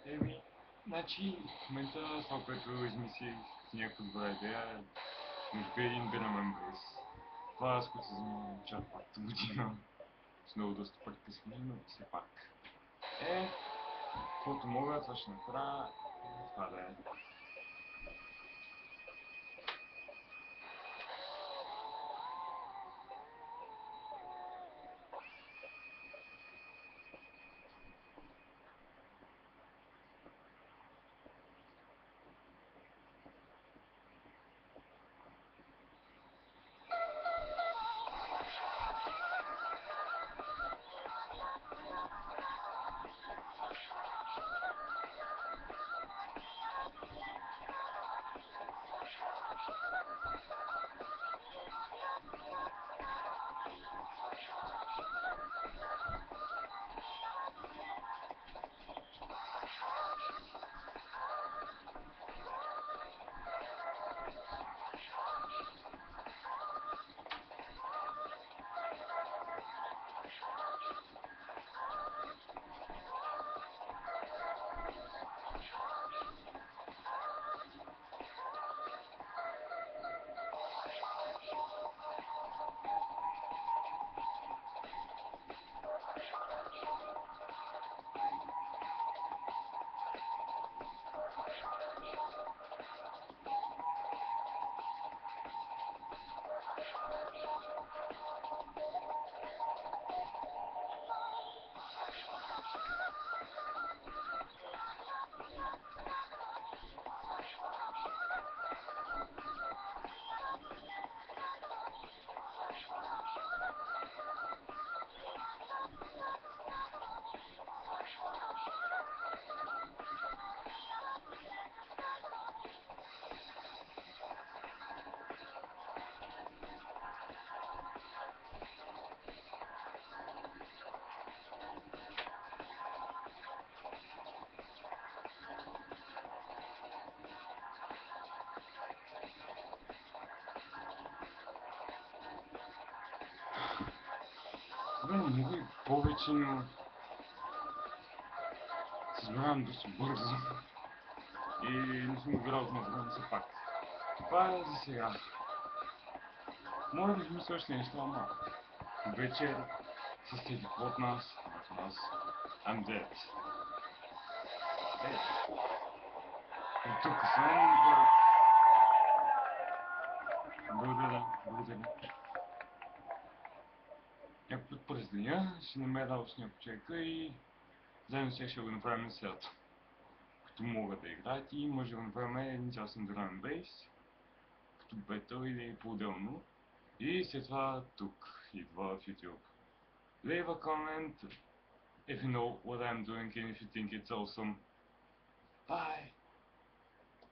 Еми, значи, в момента това, което измислих с някаква добра идея, може би един дърмен бейс. Това, с което се занимавам чак година, с много доста притискане, но все пак. Каквото мога, това ще направя. Това да е. Добре, мога и повече, но се забравям доста бързо. И не съм играл от много време все пак. Това е за сега. Мога да измисля още неща, ама вечер с всеки от нас, I'm dead. Е, от тук съм. Благодаря, благодаря. Някой път през деня ще намеря още някой човека и заедно сега ще го направим на средата. Като могат да играят и може да го направим един частен drum and bass, като бетъл или по-отделно. И след това тук идва в YouTube. Leave a comment if you know what I'm doing and if you think it's awesome. Bye!